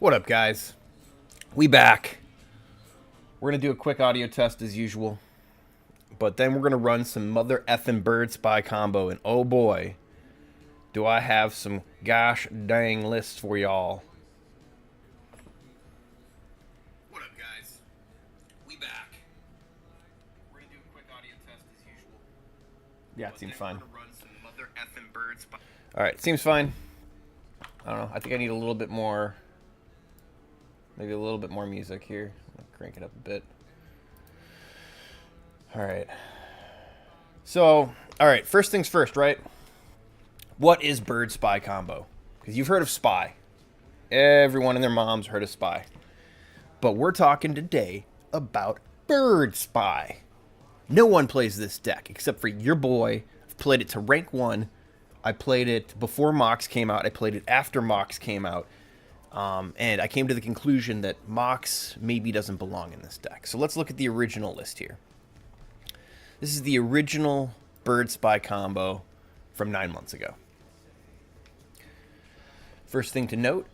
What up, guys? We back. We're gonna do a quick audio test as usual, but then we're gonna run some mother effing bird spy combo, and oh boy, do I have some gosh dang lists for y'all. What up, guys? We back. We're gonna do a quick audio test as usual. Yeah, it seems fine. All right, seems fine. I don't know. I think I need a little bit more. Maybe a little bit more music here. I'll crank it up a bit. All right. So, all right. First things first, right? What is bird spy combo? Because you've heard of spy. Everyone and their moms heard of spy. But we're talking today about bird spy. No one plays this deck except for your boy. I've played it to rank 1. I played it before Mox came out. I played it after Mox came out. And I came to the conclusion that Mox maybe doesn't belong in this deck. So let's look at the original list here. This is the original Bird Spy combo from 9 months ago. First thing to note,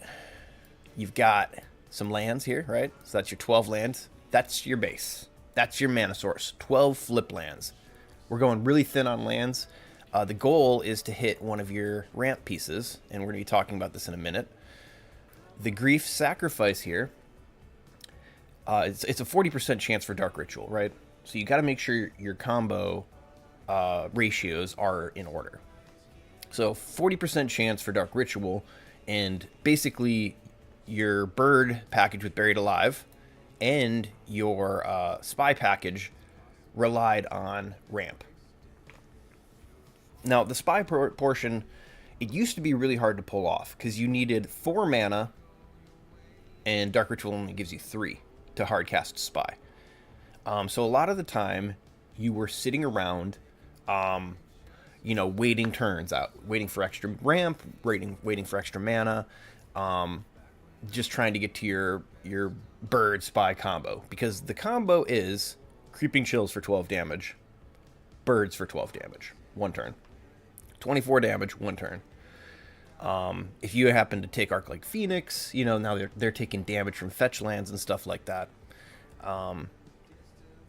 you've got some lands here, right? So that's your 12 lands. That's your base. That's your mana source. 12 flip lands. We're going really thin on lands. The goal is to hit one of your ramp pieces, and we're going to be talking about this in a minute. The Grief Sacrifice here, it's a 40% chance for Dark Ritual, right? So you got to make sure your combo ratios are in order. So 40% chance for Dark Ritual, and basically your bird package with Buried Alive and your spy package relied on ramp. Now, the spy portion, it used to be really hard to pull off because you needed 4 mana, and Dark Ritual only gives you 3 to hardcast spy. So a lot of the time, you were sitting around, waiting turns out, waiting for extra ramp, waiting for extra mana, just trying to get to your bird spy combo, because the combo is Creeping Chills for 12 damage, birds for 12 damage, 1 turn. 24 damage, 1 turn. If you happen to take Arc-like Phoenix, now they're taking damage from fetch lands and stuff like that.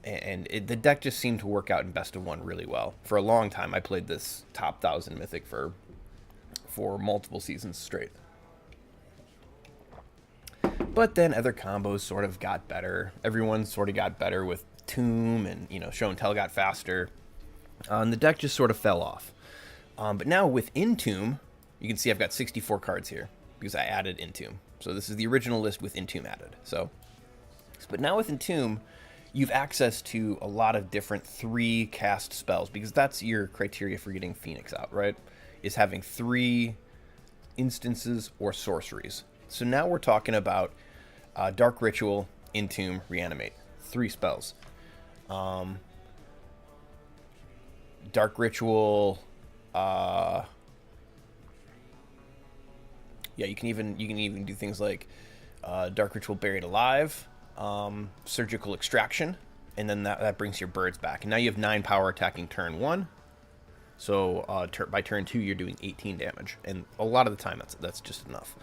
The deck just seemed to work out in best of 1 really well. For a long time, I played this top 1000 Mythic for multiple seasons straight. But then other combos sort of got better. Everyone sort of got better with Tomb, and Show and Tell got faster. And the deck just sort of fell off. But now with Entomb, you can see I've got 64 cards here because I added Entomb. So this is the original list with Entomb added. But now with Entomb, you've access to a lot of different 3 cast spells, because that's your criteria for getting Phoenix out, right? Is having 3 instances or sorceries. So now we're talking about Dark Ritual, Entomb, Reanimate. 3 spells. Dark Ritual. You can even do things like Dark Ritual Buried Alive, Surgical Extraction, and then that brings your birds back. And now you have 9 power attacking turn 1. So by turn 2, you're doing 18 damage, and a lot of the time that's just enough.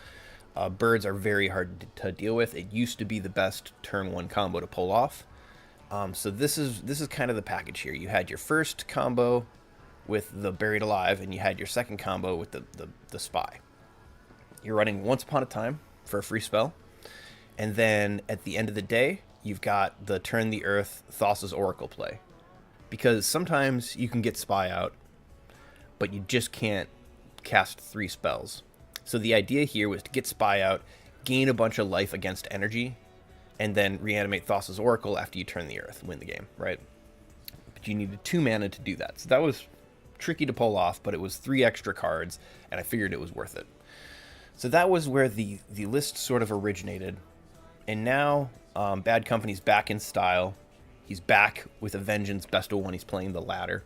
Birds are very hard to deal with. It used to be the best turn 1 combo to pull off. So this is kind of the package here. You had your first combo with the Buried Alive, and you had your second combo with the Spy. You're running Once Upon a Time for a free spell, and then at the end of the day, you've got the Turn the Earth Thassa's Oracle play. Because sometimes you can get Spy out, but you just can't cast 3 spells. So the idea here was to get Spy out, gain a bunch of life against energy, and then reanimate Thassa's Oracle after you turn the Earth, win the game, right? But you needed 2 mana to do that. So that was tricky to pull off, but it was 3 extra cards, and I figured it was worth it. So that was where the list sort of originated. And now Bad Company's back in style. He's back with a vengeance, best of 1. He's playing the ladder.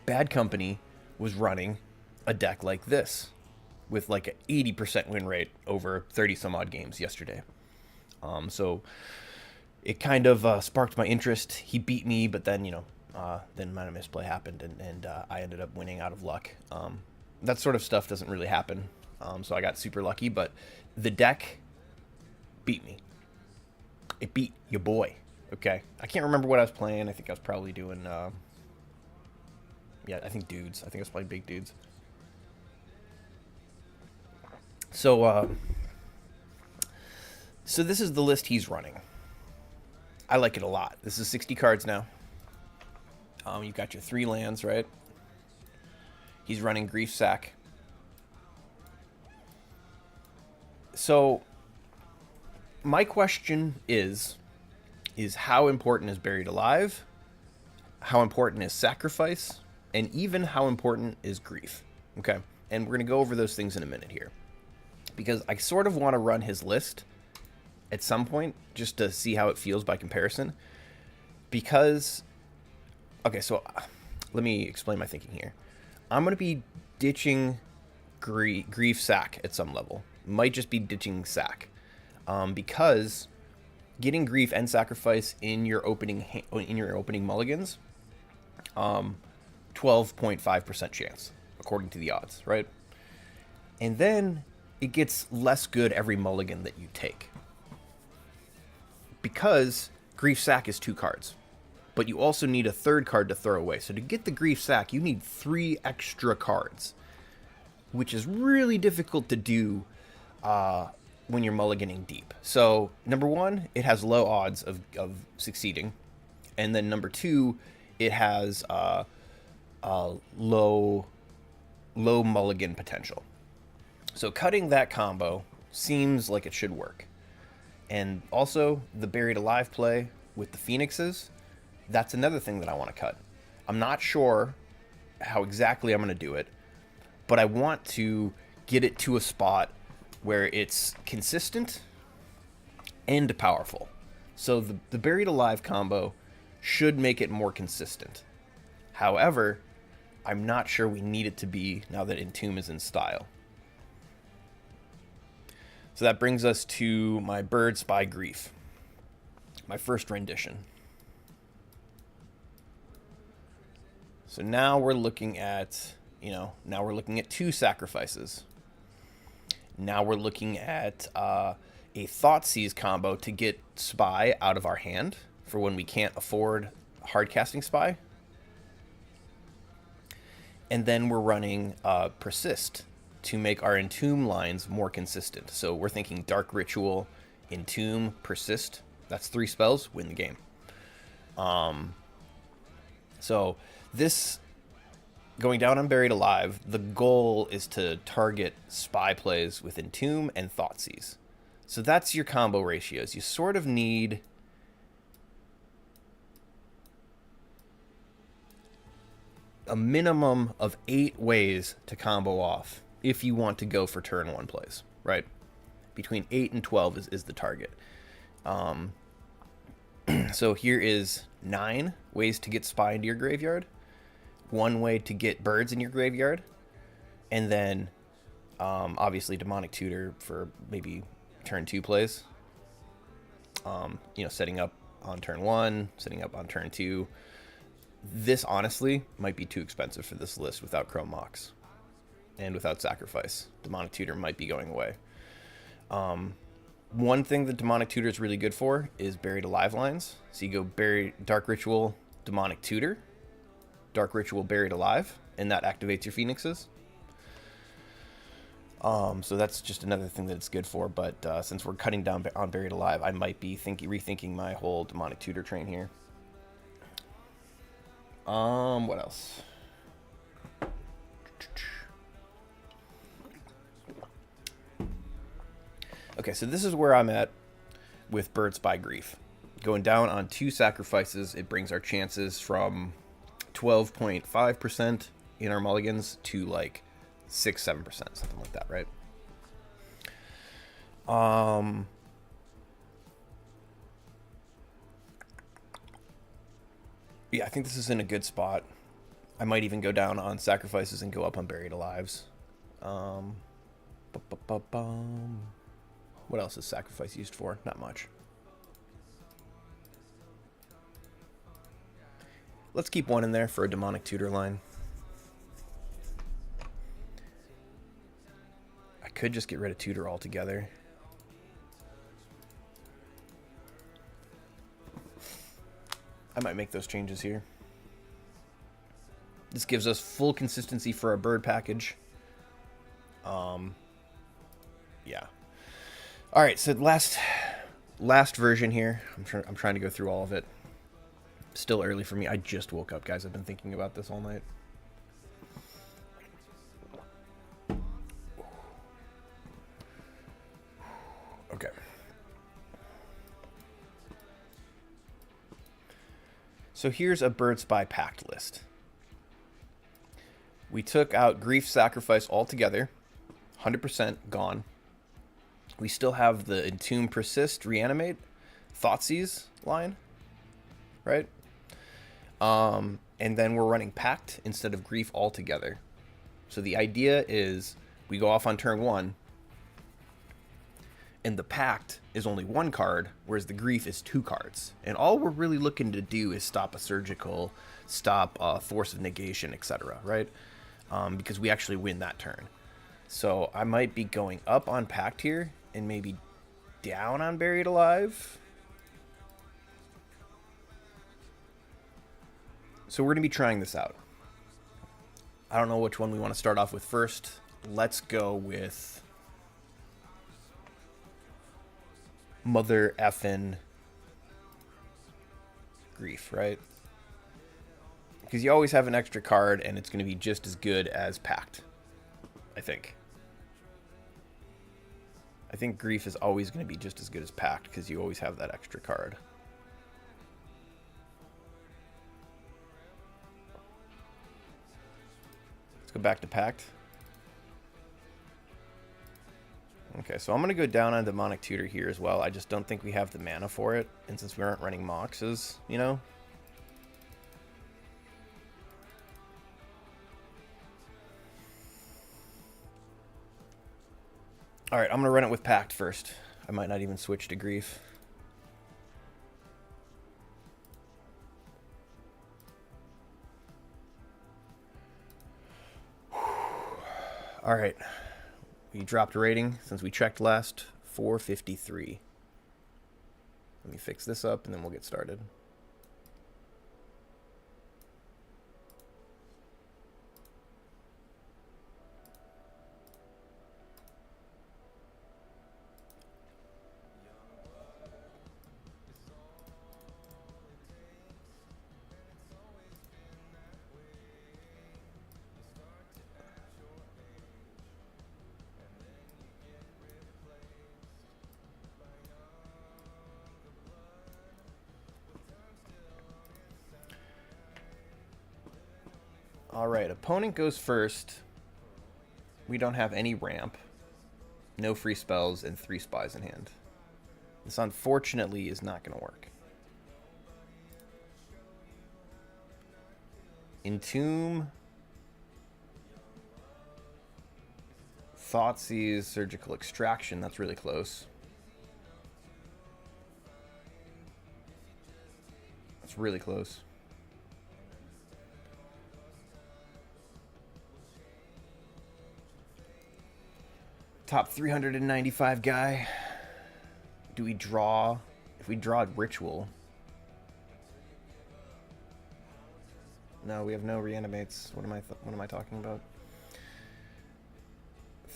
Bad Company was running a deck like this with like an 80% win rate over 30 some odd games yesterday. So it kind of sparked my interest. He beat me, but then, then my misplay happened, and I ended up winning out of luck. That sort of stuff doesn't really happen. So I got super lucky, but the deck beat me. It beat your boy. Okay. I can't remember what I was playing. I think I was probably doing, yeah, I think dudes. I think I was playing big dudes. So this is the list he's running. I like it a lot. This is 60 cards now. You've got your 3 lands, right? He's running Grief Sack. So my question is how important is Buried Alive? How important is Sacrifice? And even how important is Grief? Okay. And we're going to go over those things in a minute here. Because I sort of want to run his list at some point just to see how it feels by comparison. Because, okay, so let me explain my thinking here. I'm going to be ditching Grief Sack at some level. Might just be ditching Sack. Because getting Grief and Sacrifice in your opening mulligans, 12.5% chance, according to the odds, right? And then it gets less good every mulligan that you take. Because Grief Sack is 2 cards. But you also need a 3rd card to throw away. So to get the Grief Sack, you need 3 extra cards. Which is really difficult to do when you're mulliganing deep. So, number 1, it has low odds of succeeding. And then number 2, it has low mulligan potential. So cutting that combo seems like it should work. And also, the Buried Alive play with the Phoenixes, that's another thing that I want to cut. I'm not sure how exactly I'm going to do it, but I want to get it to a spot where it's consistent and powerful. So the Buried Alive combo should make it more consistent. However, I'm not sure we need it to be now that Entomb is in style. So that brings us to my Bird Spy Grief, my first rendition. So now we're looking at, now we're looking at 2 sacrifices. Now we're looking at a Thoughtseize combo to get Spy out of our hand for when we can't afford hard casting Spy. And then we're running Persist to make our Entomb lines more consistent. So we're thinking Dark Ritual, Entomb, Persist. That's 3 spells, win the game. So this, going down on Buried Alive, the goal is to target Spy plays with Entomb and Thoughtseize. So that's your combo ratios. You sort of need a minimum of 8 ways to combo off if you want to go for turn 1 plays, right? Between 8 and 12 is the target. So here is 9 ways to get Spy into your graveyard, 1 way to get birds in your graveyard, and then obviously Demonic Tutor for maybe turn 2 plays. Setting up on turn 1, setting up on turn 2. This honestly might be too expensive for this list without Chrome Mox and without Sacrifice. Demonic Tutor might be going away. One thing that Demonic Tutor is really good for is Buried Alive lines. So you go Dark Ritual, Demonic Tutor, Dark Ritual, Buried Alive, and that activates your Phoenixes. So that's just another thing that it's good for. But since we're cutting down on Buried Alive, I might be rethinking my whole Demonic Tutor train here. What else? Okay, so this is where I'm at with Bird Spy Grief. Going down on 2 sacrifices, it brings our chances from 12.5% in our mulligans to like 6-7%, something like that, right? Yeah, I think this is in a good spot. I might even go down on sacrifices and go up on Buried Alives. What else is sacrifice used for? Not much. Let's keep 1 in there for a Demonic Tutor line. I could just get rid of Tutor altogether. I might make those changes here. This gives us full consistency for our bird package. Yeah. All right, so last version here. I'm trying to go through all of it. Still early for me. I just woke up, guys. I've been thinking about this all night. Okay. So here's a Birds by Pact list. We took out Grief Sacrifice altogether. 100% gone. We still have the Entomb, Persist, Reanimate, Thoughtseize line, right? And then we're running Pact instead of Grief altogether. So the idea is we go off on turn 1, and the Pact is only 1 card, whereas the Grief is 2 cards. And all we're really looking to do is stop a Surgical, stop Force of Negation, etc., right? Because we actually win that turn. So I might be going up on Pact here and maybe down on Buried Alive. So we're going to be trying this out. I don't know which one we want to start off with first. Let's go with Mother Effin' Grief, right? Because you always have an extra card, and it's going to be just as good as Pact, I think. I think Grief is always going to be just as good as Pact, because you always have that extra card. Let's go back to Pact. Okay, so I'm going to go down on Demonic Tutor here as well. I just don't think we have the mana for it, and since we aren't running Moxes, you know? Alright, I'm going to run it with Pact first. I might not even switch to Grief. Alright. We dropped a rating since we checked last. 453. Let me fix this up and then we'll get started. Alright, opponent goes first. We don't have any ramp, no free spells, and 3 spies in hand. This unfortunately is not going to work. Entomb, Thoughtseize, Surgical Extraction, that's really close. That's really close. Top 395 guy. Do we draw? If we draw Ritual. No, we have no reanimates. What am I talking about?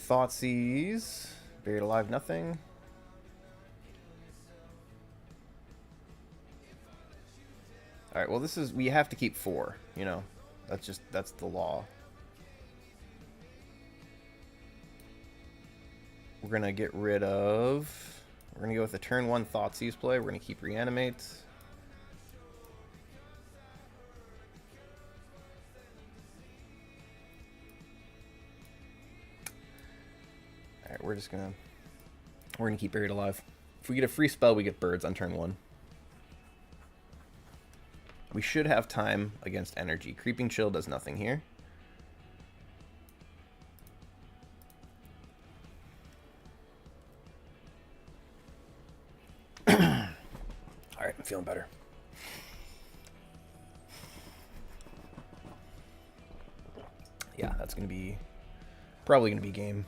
Thoughtseize. Buried Alive, nothing. Alright, well this is, we have to keep 4, you know. That's the law. We're going to get rid of... We're going to go with the turn 1 Thoughtseize play. We're going to keep Reanimate. Alright, we're going to keep Buried Alive. If we get a free spell, we get Birds on turn 1. We should have time against Energy. Creeping Chill does nothing here. Alright, I'm feeling better. Yeah, that's going to be... probably going to be game.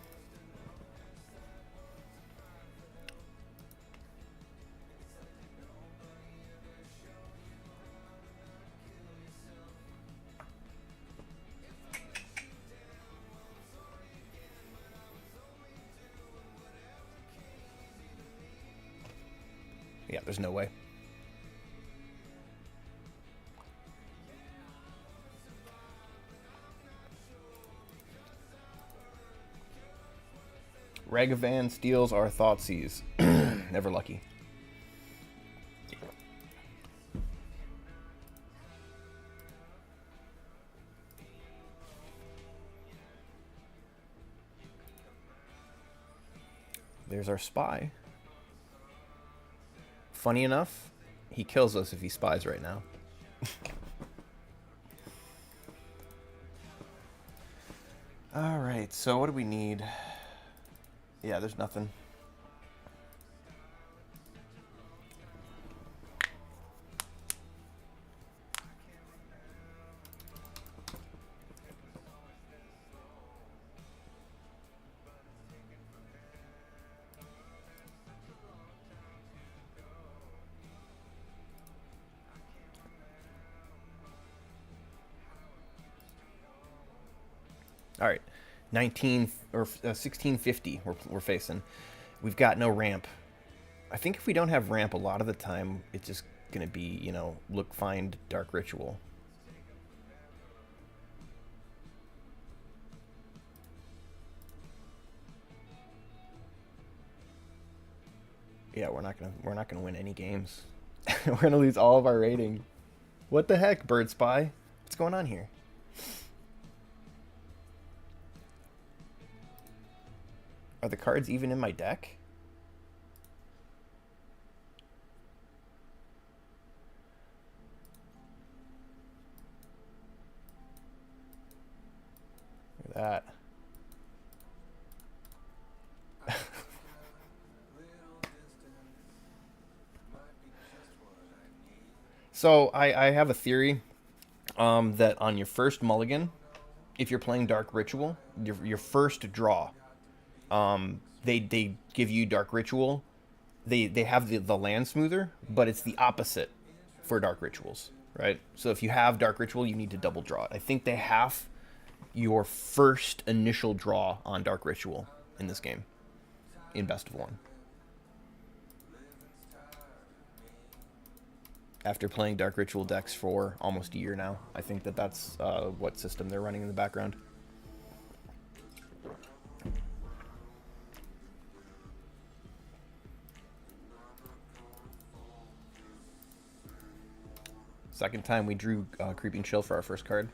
Yeah, there's no way. Ragavan steals our Thoughtseize. Never lucky. There's our spy. Funny enough, he kills us if he spies right now. Alright, so what do we need? Yeah, there's nothing. All right, 19 or 1650 we're facing. We've got no ramp. I think if we don't have ramp, a lot of the time it's just gonna be, you know, look, find Dark Ritual. Yeah, we're not gonna win any games. We're gonna lose all of our rating. What the heck, Bird Spy? What's going on here? Are the cards even in my deck? Look at that. So I have a theory that on your first mulligan, if you're playing Dark Ritual, your first draw, they give you Dark Ritual. They have the land smoother, but it's the opposite for Dark Rituals, right? So if you have Dark Ritual, you need to double draw it. I think they have your first initial draw on Dark Ritual in this game, in best of one. After playing Dark Ritual decks for almost a year now, I think that's what system they're running in the background. Second time we drew Creeping Chill for our first card.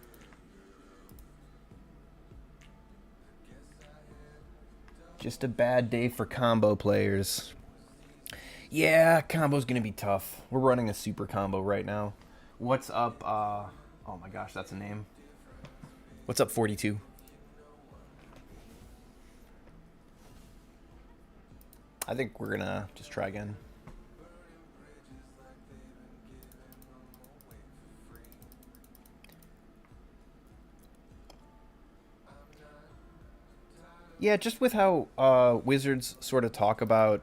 Just a bad day for combo players. Yeah, combo's gonna be tough. We're running a super combo right now. What's up? Oh my gosh, that's a name. What's up, 42? I think we're gonna just try again. Yeah, just with how Wizards sort of talk about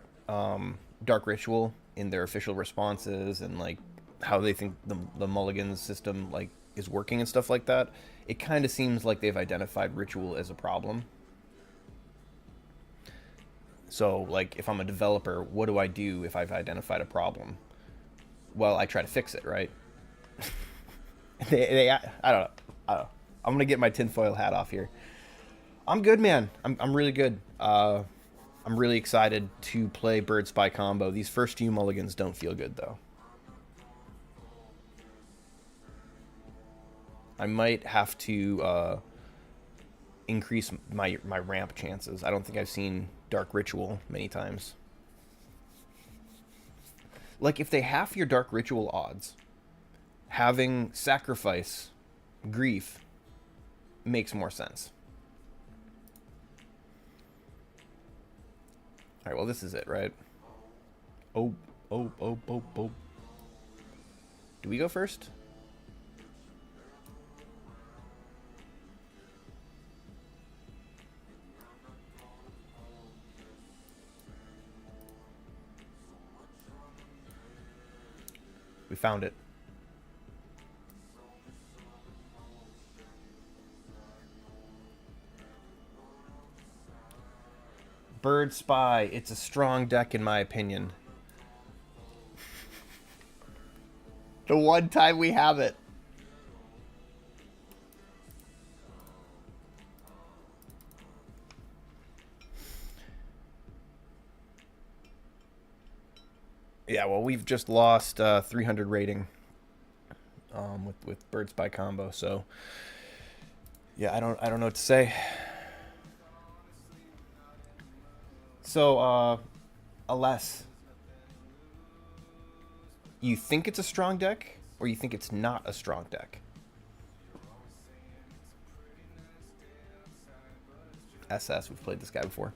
Dark Ritual in their official responses and like how they think the Mulligan system like is working and stuff like that, it kind of seems like they've identified Ritual as a problem. So like if I'm a developer, what do I do if I've identified a problem? Well, I try to fix it, right? I don't know. I'm gonna get my tinfoil hat off here. I'm good, man. I'm really good. I'm really excited to play Bird Spy combo. These first few mulligans don't feel good, though. I might have to increase my ramp chances. I don't think I've seen Dark Ritual many times. Like, if they half your Dark Ritual odds, having Sacrifice, Grief, makes more sense. Alright, well, this is it, right? Oh. Do we go first? We found it. Bird Spy. It's a strong deck in my opinion. The one time we have it. Yeah, well, we've just lost 300 rating with Bird Spy combo. So yeah, I don't know what to say. So Alas, you think it's a strong deck, or you think it's not a strong deck? SS, we've played this guy before.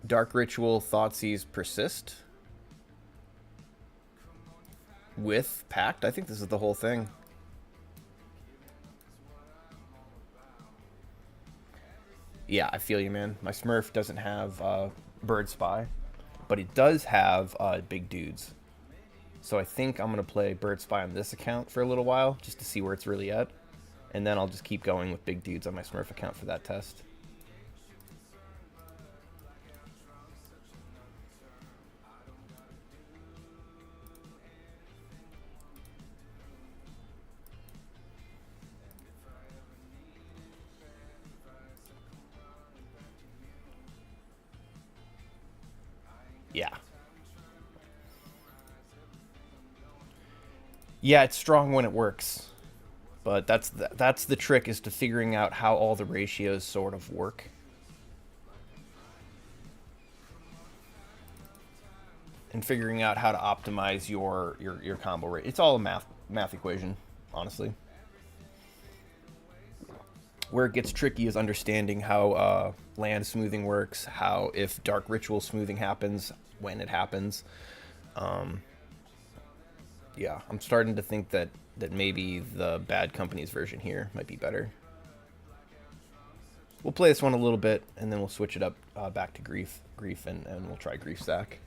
Dark Ritual, Thoughtseize, Persist. With Pact? I think this is the whole thing. Yeah, I feel you, man. My Smurf doesn't have Bird Spy, but it does have big dudes. So I think I'm going to play Bird Spy on this account for a little while, just to see where it's really at. And then I'll just keep going with big dudes on my Smurf account for that test. Yeah. Yeah, it's strong when it works. But that's the trick, is to figuring out how all the ratios sort of work. And figuring out how to optimize your combo rate. It's all a math equation, honestly. Where it gets tricky is understanding how land smoothing works, how if Dark Ritual smoothing happens, when it happens. Yeah, I'm starting to think that maybe the Bad Company's version here might be better. We'll play this one a little bit, and then we'll switch it up back to Grief, and we'll try Grief Stack.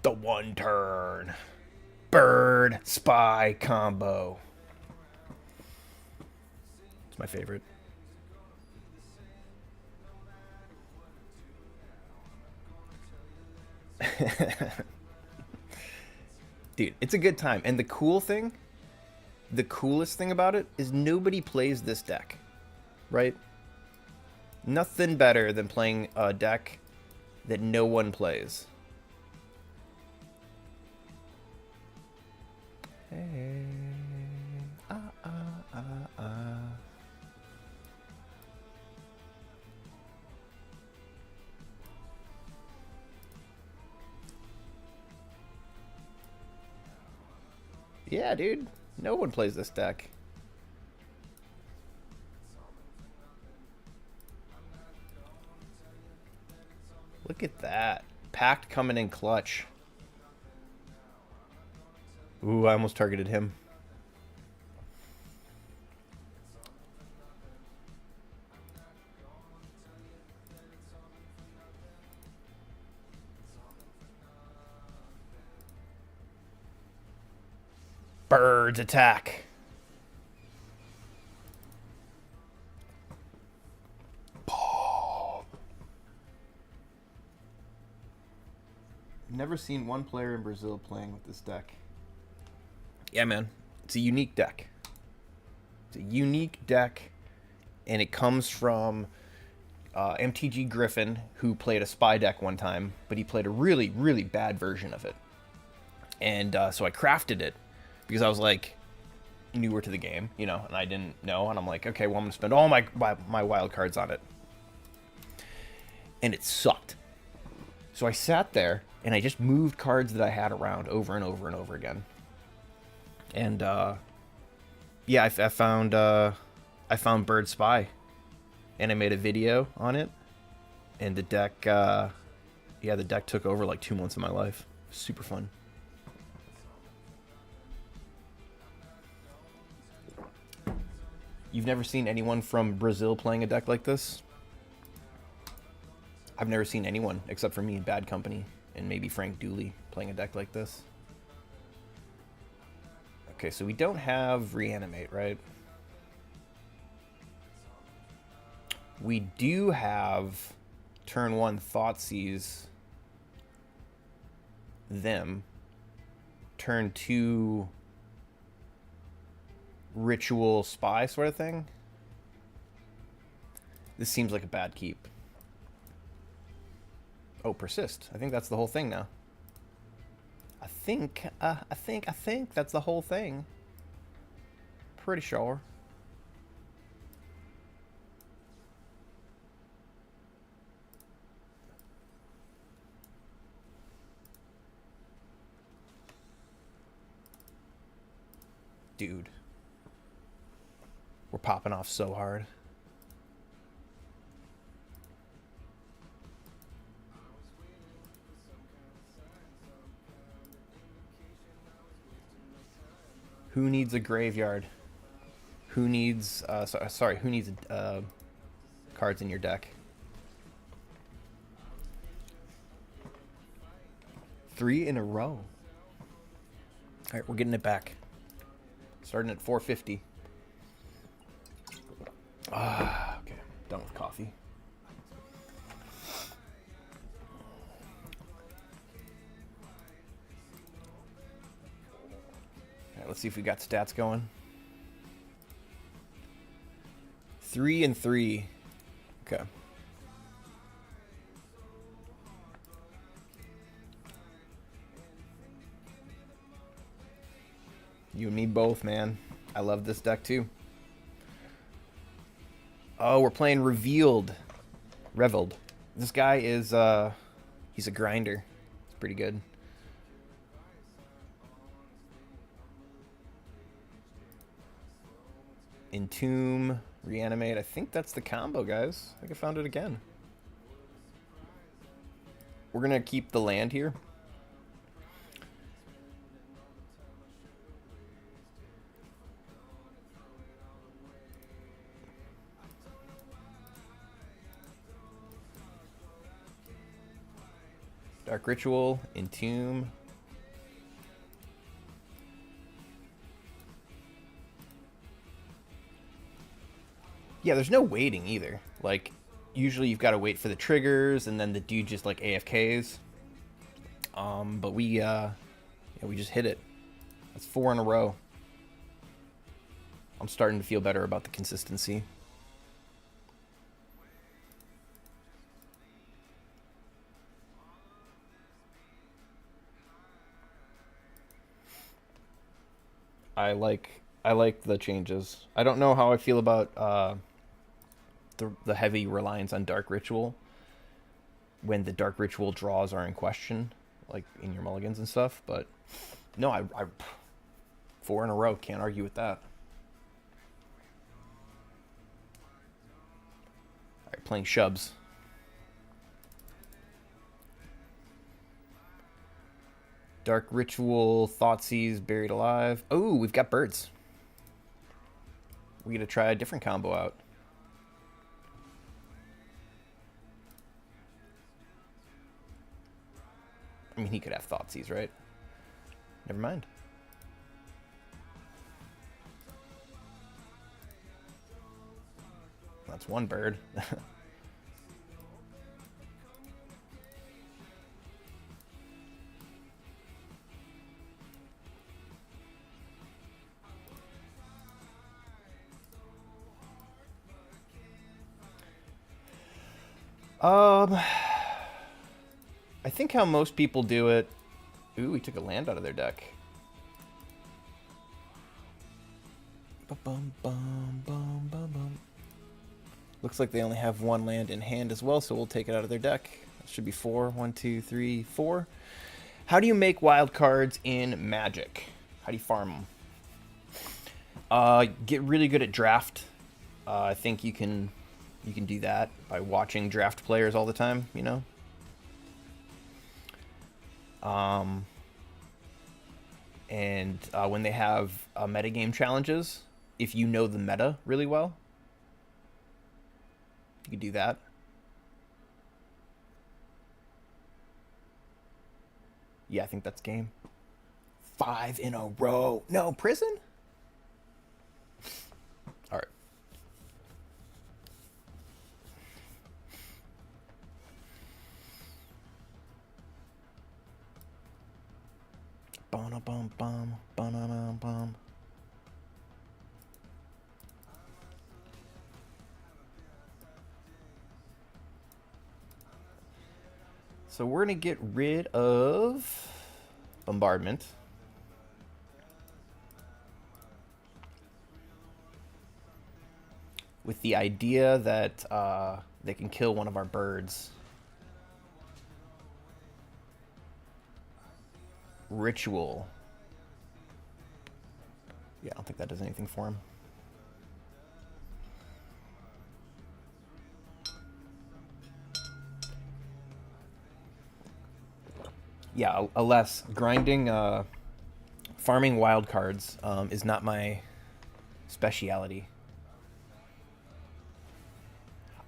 The one turn Bird Spy combo. It's my favorite. Dude, it's a good time. And the coolest thing about it is nobody plays this deck, right? Nothing better than playing a deck that no one plays. Hey, Yeah, dude. No one plays this deck. Look at that. Pact coming in clutch. Ooh, I almost targeted him. Birds attack. Never seen one player in Brazil playing with this deck. Yeah, man. It's a unique deck. It's a unique deck, and it comes from MTG Griffin, who played a spy deck one time, but he played a really, really bad version of it. And so I crafted it because I was like newer to the game, you know, and I didn't know. And I'm like, okay, well, I'm going to spend all my wild cards on it. And it sucked. So I sat there and I just moved cards that I had around over and over and over again. And yeah, I found Bird Spy, and I made a video on it. And the deck, yeah, the deck took over like 2 months of my life. Super fun. You've never seen anyone from Brazil playing a deck like this? I've never seen anyone except for me and Bad Company and maybe Frank Dooley playing a deck like this. Okay, so we don't have Reanimate, right? We do have turn 1 Thoughtseize them. Turn 2 Ritual Spy sort of thing. This seems like a bad keep. Oh, Persist. I think that's the whole thing now. I think that's the whole thing. Pretty sure. Dude. We're popping off so hard. Who needs a graveyard? Who needs, sorry, who needs cards in your deck? 3 in a row. All right, we're getting it back. Starting at 450. Okay, done with coffee. All right, let's see if we got stats going. 3 and 3. Okay. You and me both, man. I love this deck too. Oh, we're playing Reveled. This guy is he's a grinder. It's pretty good. Entomb, Reanimate. I think that's the combo, guys. I think I found it again. We're gonna keep the land here. Dark Ritual, Entomb. Yeah, there's no waiting either. Like, usually you've got to wait for the triggers, and then the dude just like AFKs. But we just hit it. That's 4 in a row. I'm starting to feel better about the consistency. I like the changes. I don't know how I feel about the heavy reliance on Dark Ritual when the Dark Ritual draws are in question, like in your mulligans and stuff. But no, I 4 in a row. Can't argue with that. All right, playing Shubs. Dark Ritual, Thoughtseize, Buried Alive. Oh, we've got birds. We gotta try a different combo out. I mean, he could have Thoughtseize, right? Never mind. That's one bird. I think how most people do it. Ooh, we took a land out of their deck. Bum, bum, bum, bum, bum. Looks like they only have 1 land in hand as well, so we'll take it out of their deck. That should be 4. 1, 2, 3, 4. How do you make wild cards in Magic? How do you farm them? Get really good at draft. I think you can do that by watching draft players all the time, you know? And when they have metagame challenges, if you know the meta really well, you can do that. Yeah, I think that's game. 5 in a row. No, prison? All right. Ba-na-bum-bum, ba-na-na-bum. So we're going to get rid of Bombardment. With the idea that they can kill one of our birds. Ritual. Yeah, I don't think that does anything for him. Yeah, alas, grinding, farming wild cards is not my speciality.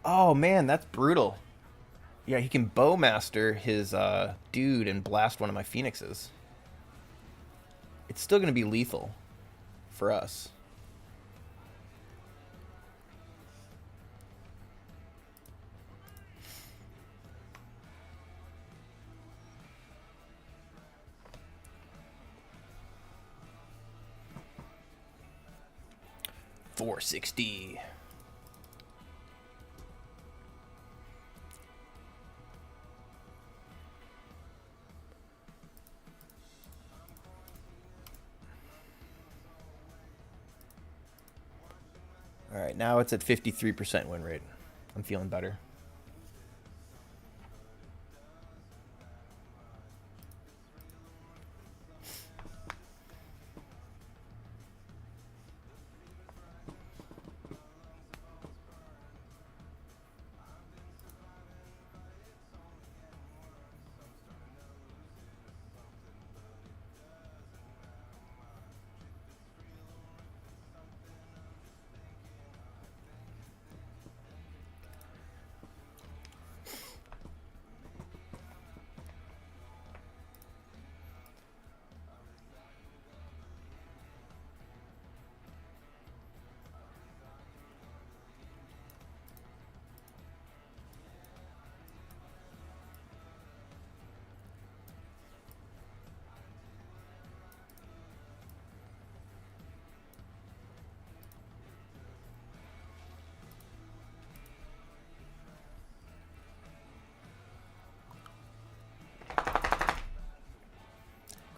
Oh man, that's brutal. Yeah, he can bowmaster his dude and blast one of my phoenixes. It's still going to be lethal for us. $460. All right, now it's at 53% win rate. I'm feeling better.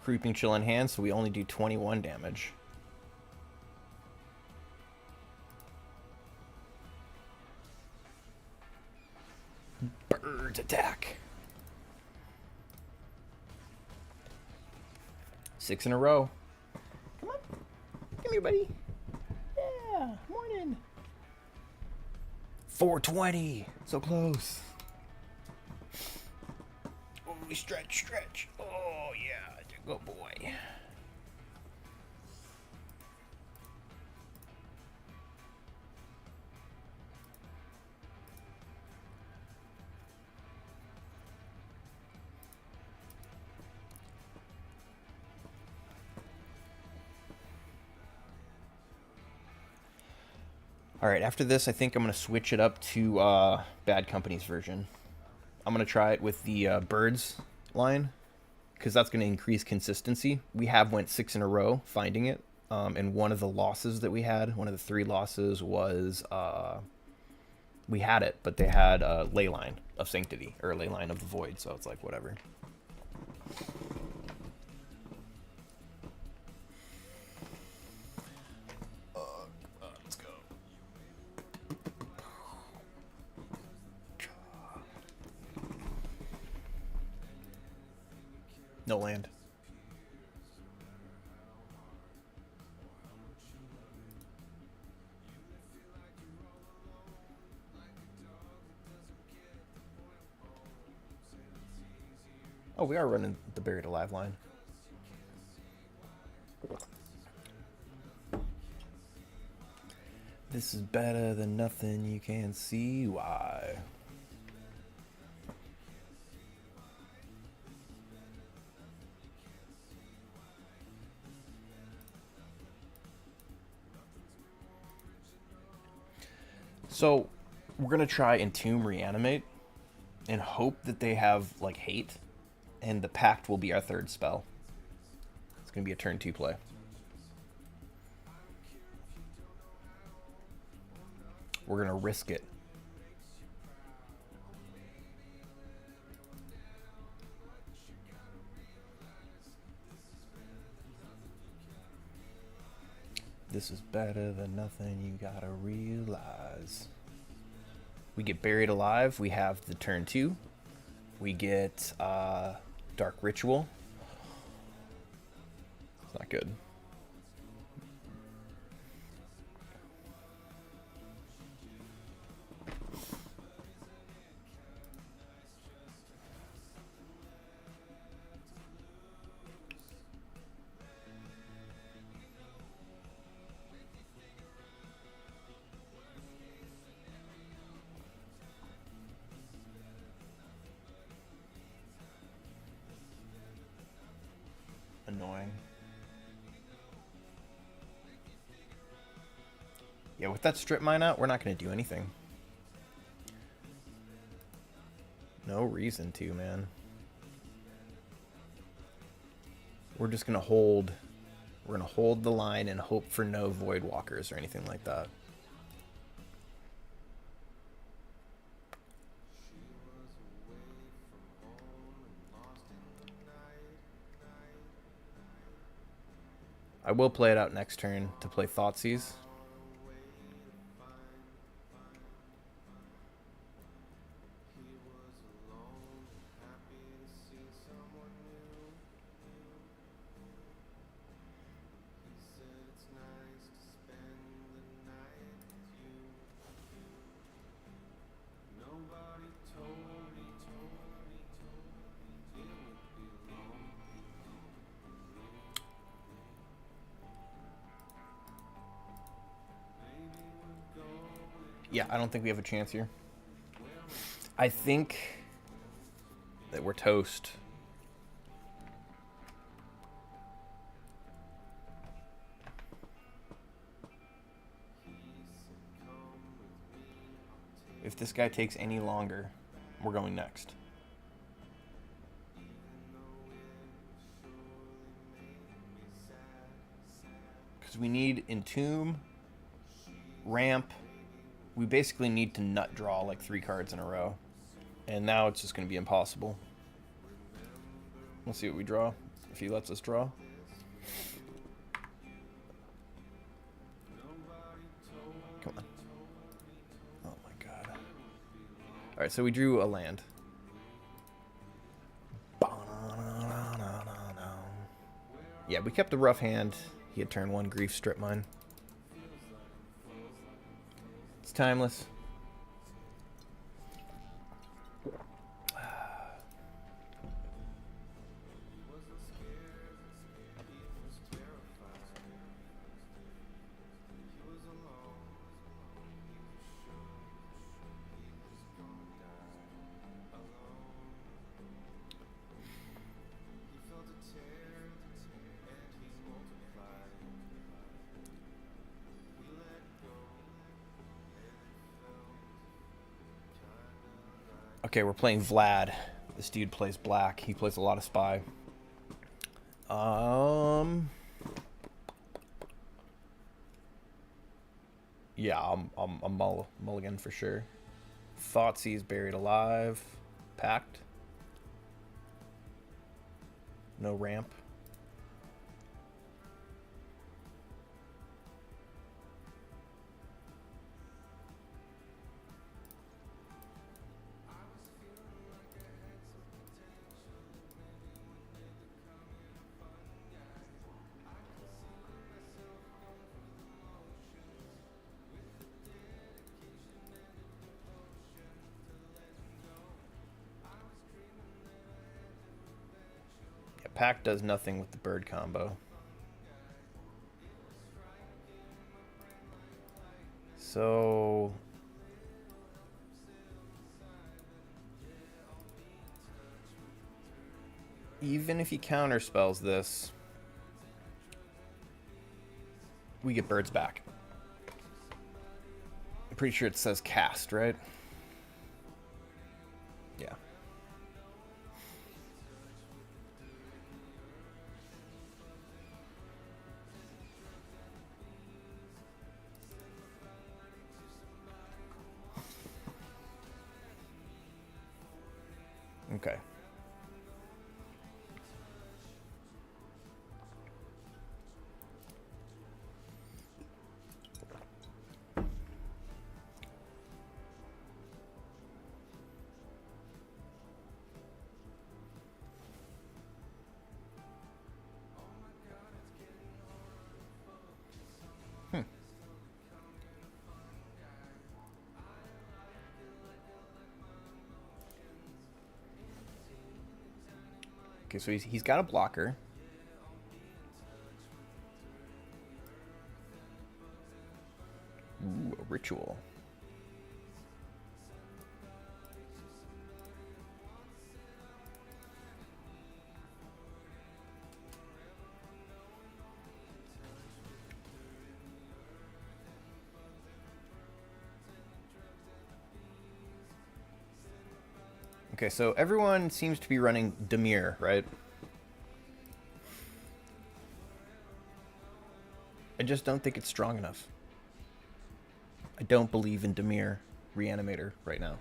Creeping Chill in hand, so we only do 21 damage. Birds attack. 6 in a row. Come on. Come here, buddy. Yeah, morning. 420. So close. Oh, stretch, stretch. Oh, yeah. Good boy. All right, after this, I think I'm going to switch it up to Bad Company's version. I'm going to try it with the birds line, because that's going to increase consistency. We have went 6 in a row finding it, and one of the losses that we had, one of the 3 losses was we had it, but they had a Leyline of Sanctity, or a Leyline of the Void, so it's like, whatever. Let's go. No land. Oh, we are running the Buried Alive line. This is better than nothing, you can't see why. So, we're going to try Entomb Reanimate and hope that they have, like, hate, and the Pact will be our 3rd spell. going to be a turn 2 play. We're going to risk it. This is better than nothing, you gotta realize. We get Buried Alive. We have the turn 2. We get Dark Ritual. It's not good. Annoying. Yeah, with that strip mine out, we're not going to do anything. No reason to, man. We're just going to hold. We're going to hold the line and hope for no Void Walkers or anything like that. I will play it out next turn to play Thoughtseize. Yeah, I don't think we have a chance here. I think that we're toast. If this guy takes any longer, we're going next. Because we need Entomb, Ramp. We basically need to nut draw like 3 cards in a row. And now it's just going to be impossible. Let's see what we draw, if he lets us draw. Come on. Oh my god. Alright, so we drew a land. Yeah, we kept the rough hand. He had turn 1 Grief Strip Mine. It's timeless. Okay, we're playing Vlad. This dude plays black. He plays a lot of Spy. Yeah, I'm mulligan for sure. Thoughtseize, Buried Alive. Pact. No ramp. Pact does nothing with the bird combo. So even if he counterspells this, we get birds back. I'm pretty sure it says cast, right? Yeah. Okay. Okay, so he's got a blocker. Ooh, a ritual. Okay, so everyone seems to be running Dimir, right? I just don't think it's strong enough. I don't believe in Dimir Reanimator right now.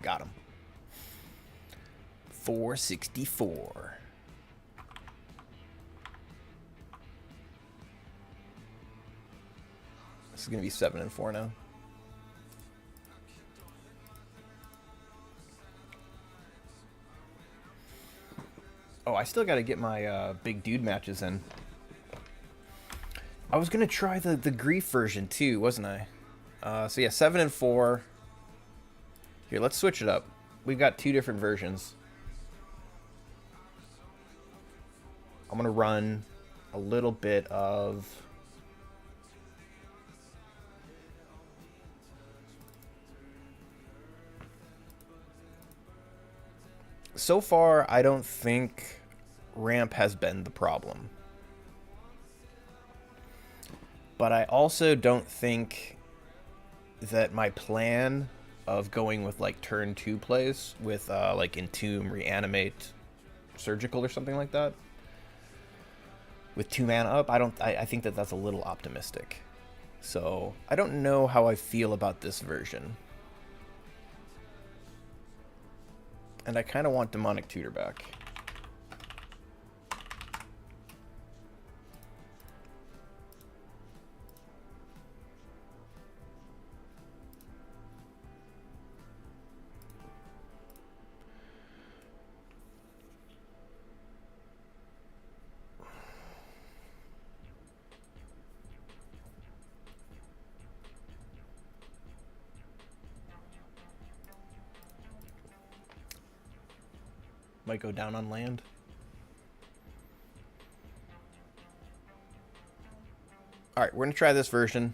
Got him. 464. This is going to be 7 and 4 now. Oh, I still got to get my big dude matches in. I was going to try the grief version too, wasn't I? So yeah, 7 and 4. Here, let's switch it up. We've got 2 different versions. I'm going to run a little bit of... So far, I don't think ramp has been the problem. But I also don't think that my plan of going with like turn 2 plays with like Entomb, Reanimate, Surgical or something like that with 2 mana up, I think that that's a little optimistic. So I don't know how I feel about this version. And I kind of want Demonic Tutor back. Might go down on land. Alright, we're going to try this version.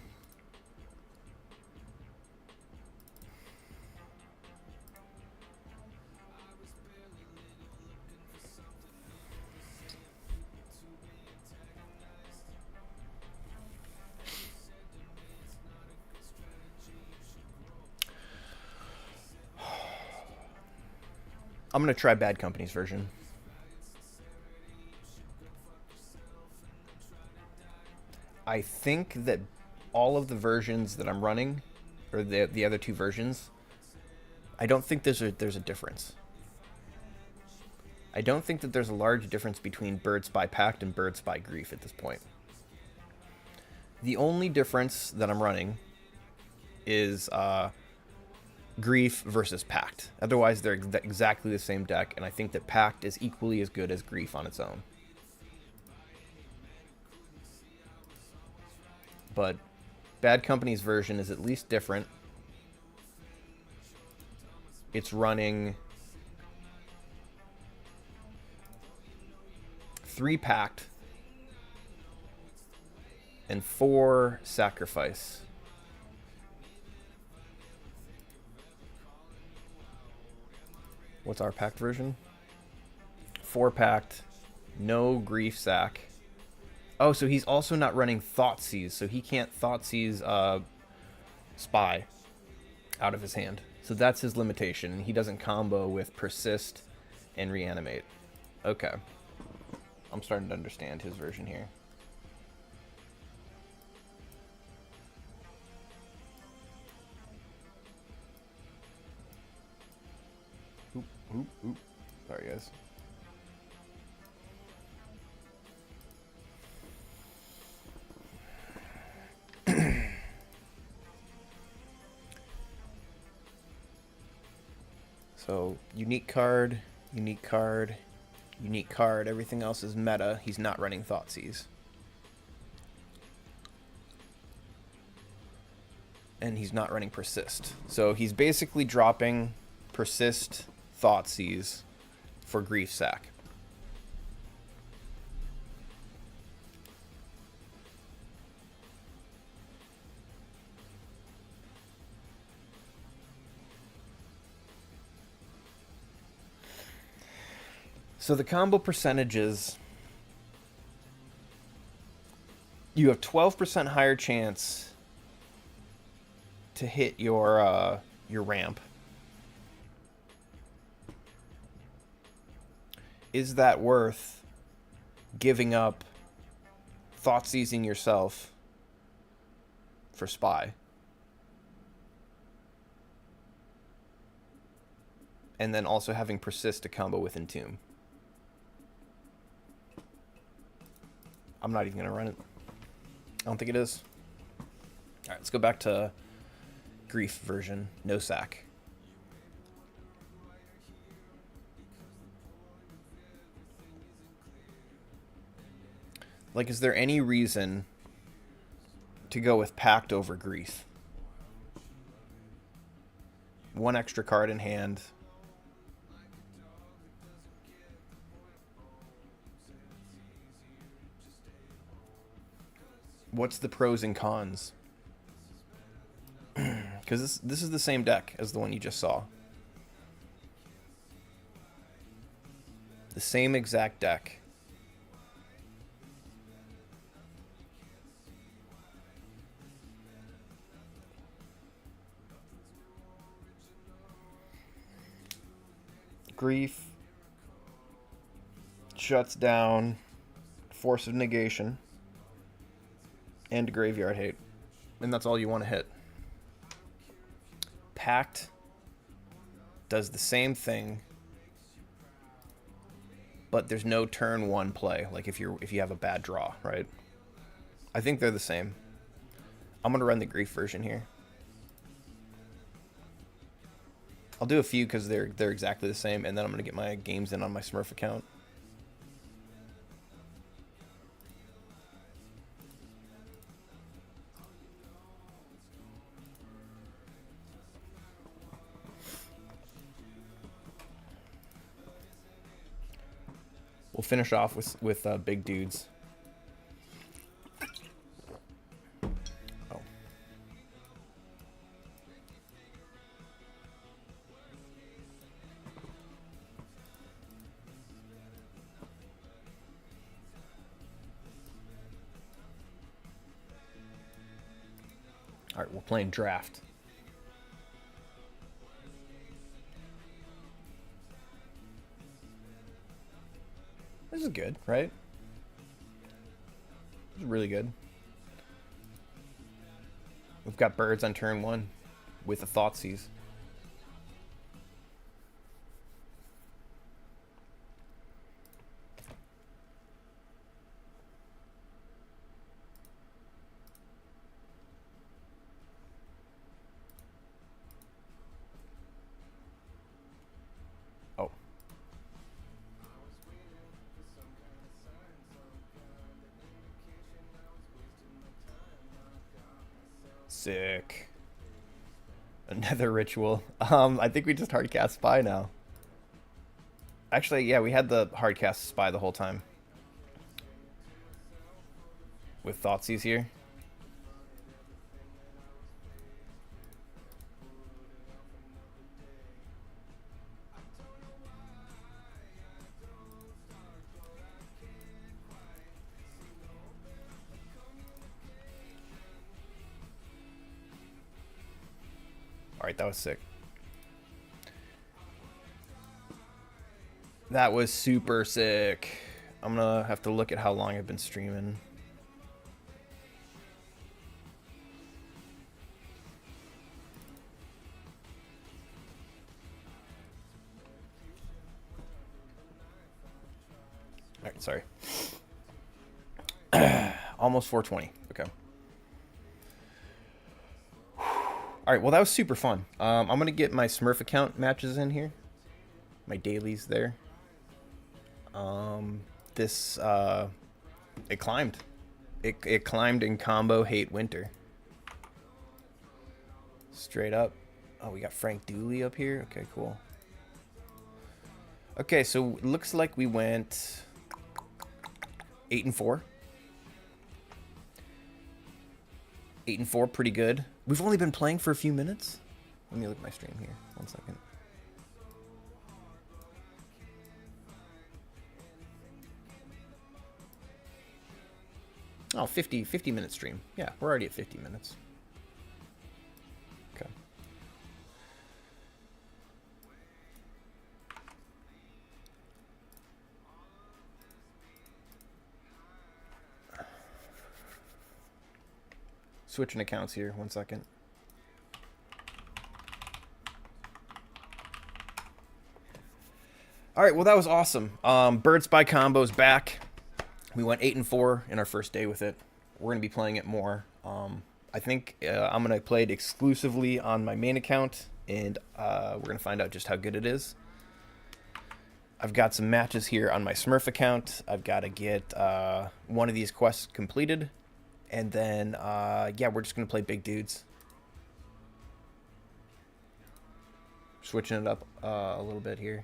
I'm going to try Bad Company's version. I think that all of the versions that I'm running, or the other 2 versions, I don't think there's a difference. I don't think that there's a large difference between Bird Spy Pact and Bird Spy Grief at this point. The only difference that I'm running is Grief versus Pact. Otherwise, they're exactly the same deck, and I think that Pact is equally as good as Grief on its own. But Bad Company's version is at least different. It's running 3 Pact and 4 Sacrifice. What's our Pact version? 4 Pact, no Grief Sack. Oh, so he's also not running Thoughtseize, so he can't Thoughtseize Spy out of his hand. So that's his limitation, and he doesn't combo with Persist and Reanimate. Okay. I'm starting to understand his version here. Oop, oop, oop. Sorry, guys. So, unique card, unique card, unique card. Everything else is meta. He's not running Thoughtseize. And he's not running Persist. So he's basically dropping Persist, Thoughtseize for Grief Sack. So the combo percentages, you have 12% higher chance to hit your ramp. Is that worth giving up Thoughtseizing yourself for Spy? And then also having Persist to combo with Entomb. I'm not even going to run it. I don't think it is. All right, let's go back to Grief version. No sack. Like, is there any reason to go with Pact over Grief? One extra card in hand. What's the pros and cons? Because this is the same deck as the one you just saw. The same exact deck. Grief shuts down Force of Negation and Graveyard Hate, and that's all you want to hit. Pact does the same thing, but there's no turn one play, like if you have a bad draw, right? I think they're the same. I'm gonna run the Grief version here. I'll do a few because they're exactly the same, and then I'm gonna get my games in on my Smurf account. We'll finish off with big dudes. Oh. All right, we're playing draft. This is good, right? This is really good. We've got birds on turn one with a Thoughtseize. Oh. Sick. Another ritual. I think we just hardcast Spy now. Actually, yeah, we had the hardcast Spy the whole time. With Thoughtseize here. Alright, that was sick. That was super sick. I'm gonna have to look at how long I've been streaming. All right, sorry. Almost 420. Okay. All right, well, that was super fun. I'm going to get my Smurf account matches in here. My dailies there. This, it climbed. It climbed in combo hate winter. Straight up. Oh, we got Frank Dooley up here. Okay, cool. Okay, so it looks like we went 8-4. 8-4, pretty good. We've only been playing for a few minutes. Let me look at my stream here. 1 second. Oh, 50 minute stream. Yeah, we're already at 50 minutes. Okay. Switching accounts here. 1 second. All right, well, that was awesome. Bird Spy combo's back. We went 8-4 in our first day with it. We're going to be playing it more. I think I'm going to play it exclusively on my main account, and we're going to find out just how good it is. I've got some matches here on my Smurf account. I've got to get one of these quests completed, and then, yeah, we're just going to play big dudes. Switching it up a little bit here.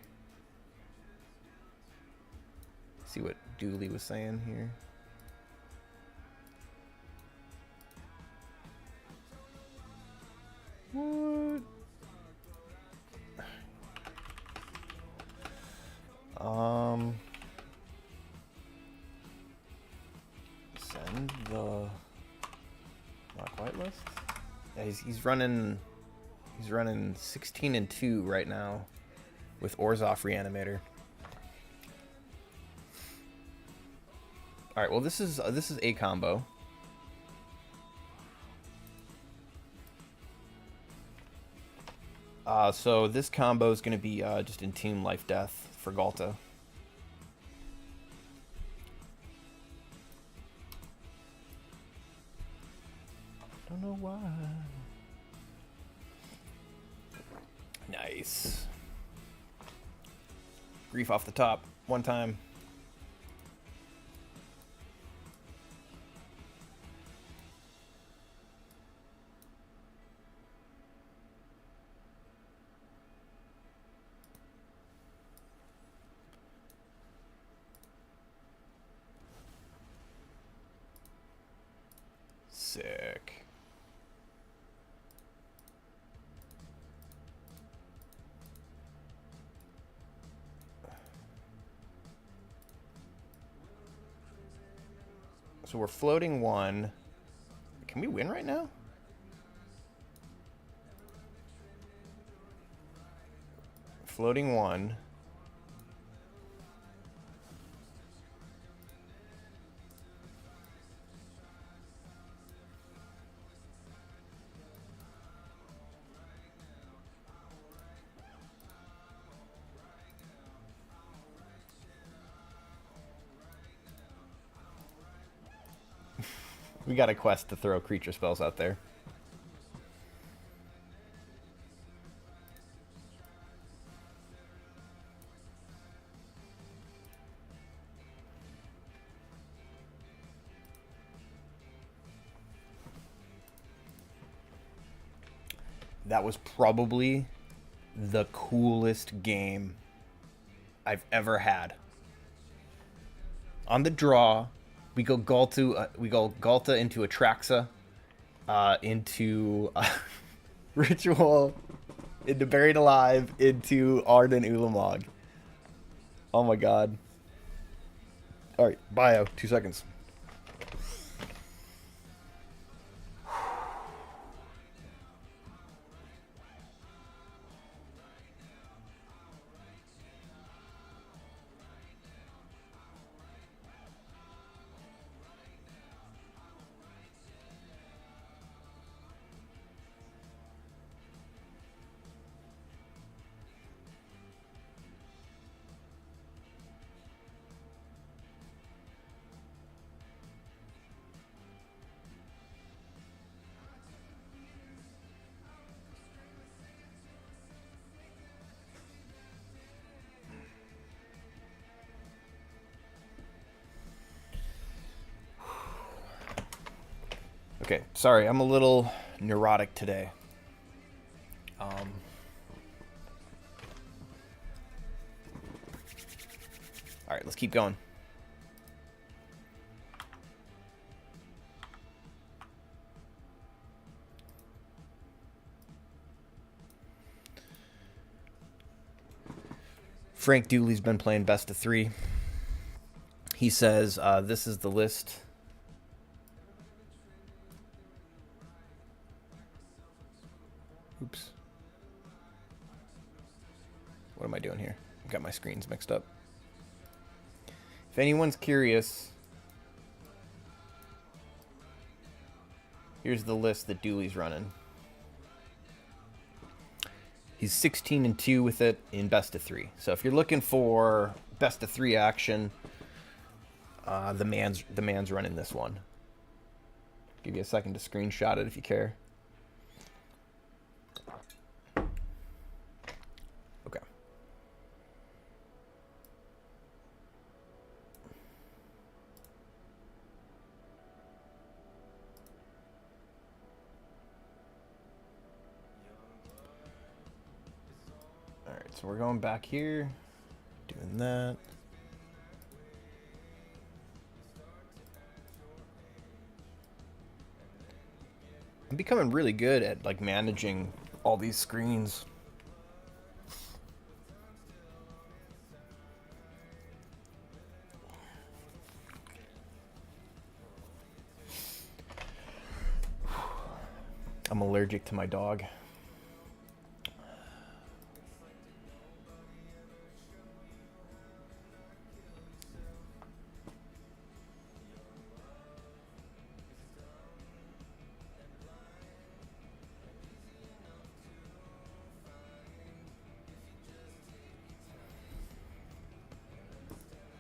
See what Dooley was saying here. What? Send the not quite list. Yeah, he's running 16-2 right now with Orzhov Reanimator. All right, well, this is a combo. So this combo is going to be just Entomb Life Death for Galta. Don't know why. Nice. Grief off the top, 1 time. Sick. So we're floating 1. Can we win right now? Floating 1. We got a quest to throw creature spells out there. That was probably the coolest game I've ever had. On the draw, we go Galta into Atraxa, into Ritual, into Buried Alive, into Arden Ulamog. Oh my god. Alright, bio, 2 seconds. Okay, sorry, I'm a little neurotic today. All right, let's keep going. Frank Dooley's been playing best of 3. He says, this is the list. Oops. What am I doing here? I've got my screens mixed up. If anyone's curious, here's the list that Dooley's running. He's 16-2 with it in best of 3. So if you're looking for best of 3 action, the man's running this one. Give you a second to screenshot it if you care. Okay. All right, so we're going back here, doing that. I'm becoming really good at like managing all these screens. I'm allergic to my dog.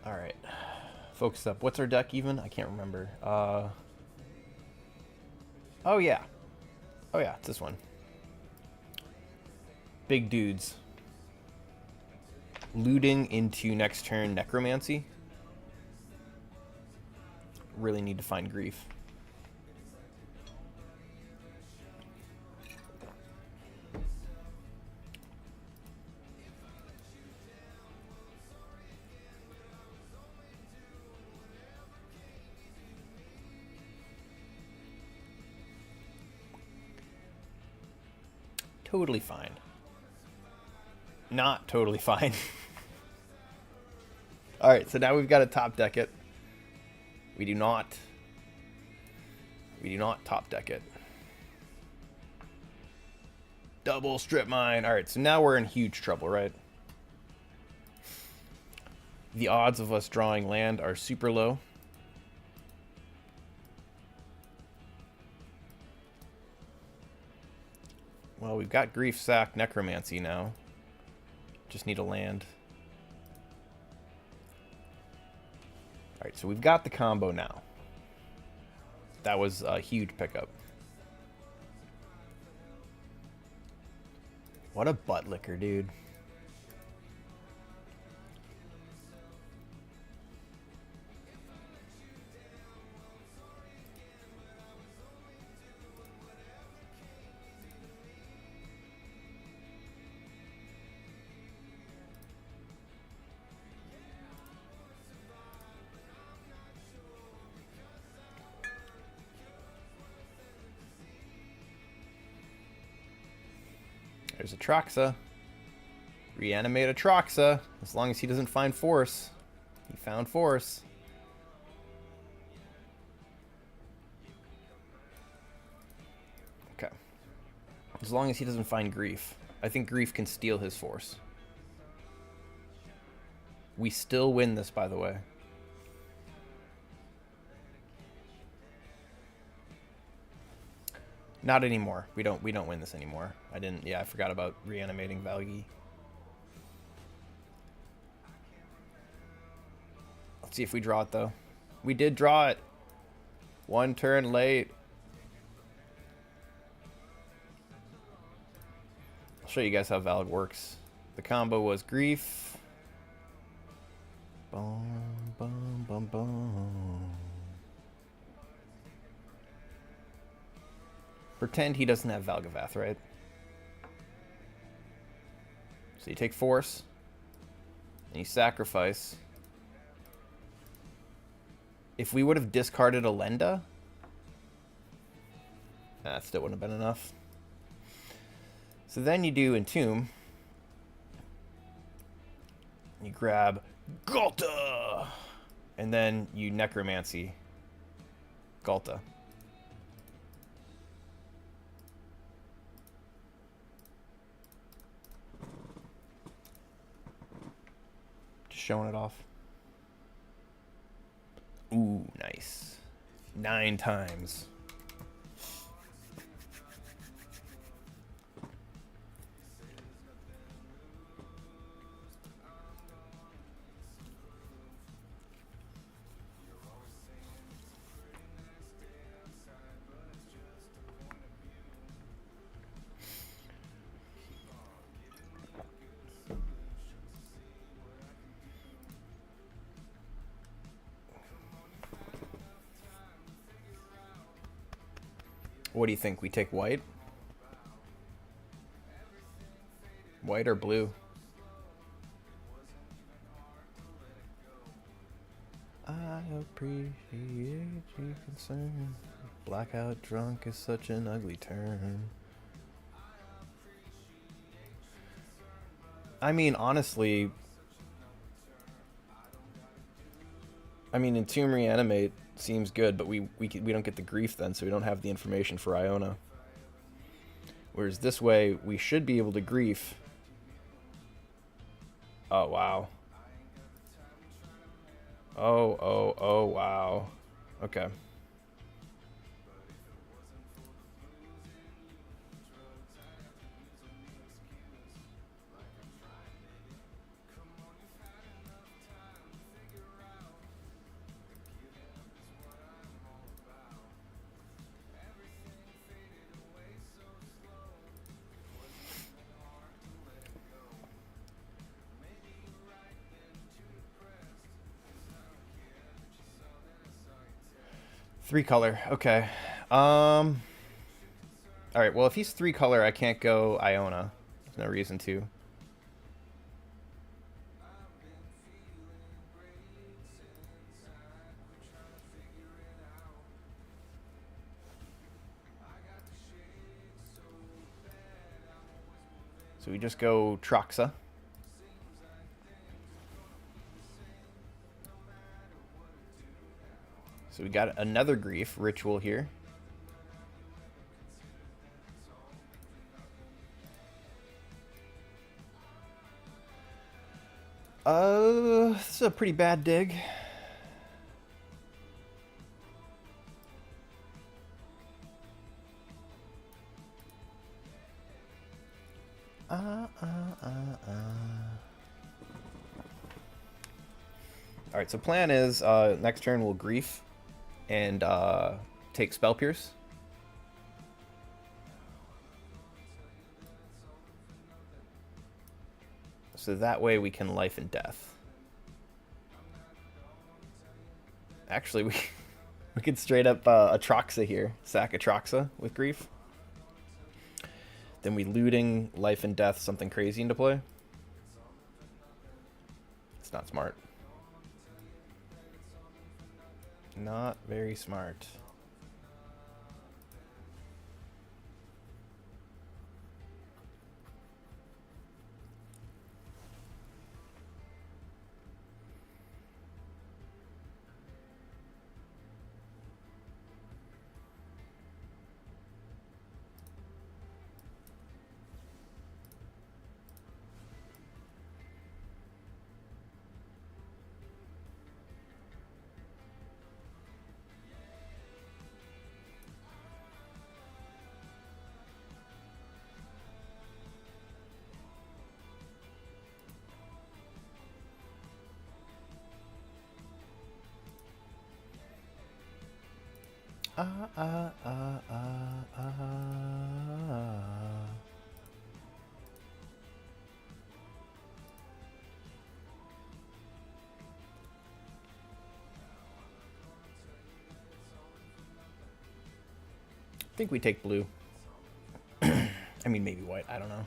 All right, focus up. What's our deck even? I can't remember. Oh yeah, it's this one. Big dudes. Looting into next turn necromancy. Really need to find grief. Totally fine. Not totally fine. Alright, so now we've got to top deck it. We do not top deck it. Double strip mine. Alright, so now we're in huge trouble, right? The odds of us drawing land are super low. Well, we've got Grief Sack Necromancy now. Just need a land. Alright, so we've got the combo now. That was a huge pickup. What a butt licker, dude. There's a Troxa. Reanimate a Troxa. As long as he doesn't find force. He found force. Okay. As long as he doesn't find grief. I think grief can steal his force. We still win this, by the way. Not anymore. We don't win this anymore. I forgot about reanimating Valgi. Let's see if we draw it though. We did draw it. One turn late. I'll show you guys how Valg works. The combo was grief. Boom, boom, boom, boom. Pretend he doesn't have Valgavath, right? So you take Force, and you sacrifice. If we would have discarded Elenda, that still wouldn't have been enough. So then you do Entomb. You grab Galta, and then you Necromancy Galta. Just showing it off. Ooh, nice. 9 times. What do you think? We take white? White or blue? I appreciate your concern. Blackout drunk is such an ugly term. I mean, honestly, Entomb Reanimate seems good, but we don't get the grief then, so we don't have the information for Iona. Whereas this way, we should be able to grief. Oh, wow. Oh, wow. Okay. Three color. Okay. All right. Well, if he's 3 color, I can't go Iona. There's no reason to. So we just go Troxa. So we got another grief ritual here. This is a pretty bad dig. Alright, so plan is next turn we'll grief and take Spell Pierce. So that way we can life and death. Actually, we could straight up Atroxa here. Sack Atroxa with grief. Then we looting life and death something crazy into play. It's not smart. Not very smart. I think we take blue. I mean, maybe white. I don't know.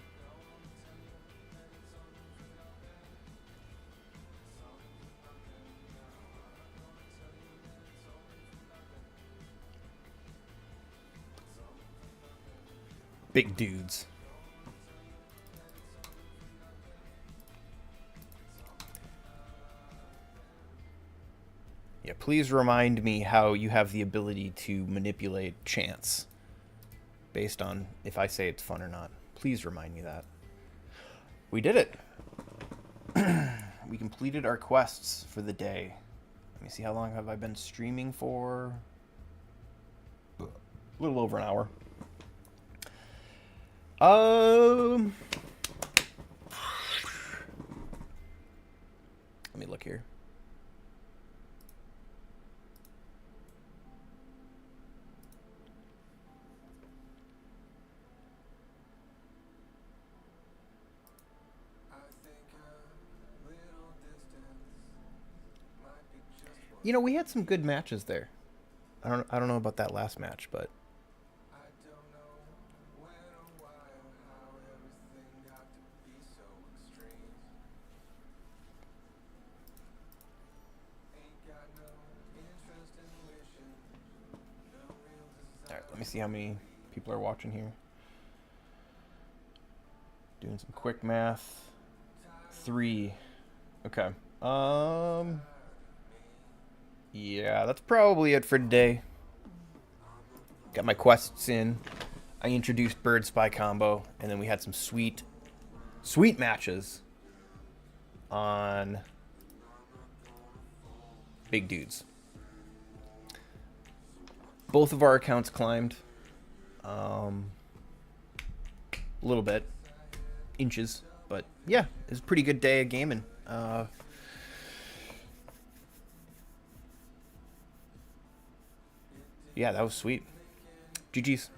Big dudes. Yeah, please remind me how you have the ability to manipulate chance based on if I say it's fun or not. Please remind me that. We did it. We completed our quests for the day. Let me see, how long have I been streaming for? A little over an hour. Let me look here. You know, we had some good matches there. I don't know about that last match, but all right, let me see how many people are watching here. Doing some quick math. 3. Okay. Yeah, that's probably it for today. Got my quests in. I introduced Bird Spy combo, and then we had some sweet matches on big dudes. Both of our accounts climbed. A little bit. Inches. But yeah, it was a pretty good day of gaming. Yeah, that was sweet. GG's.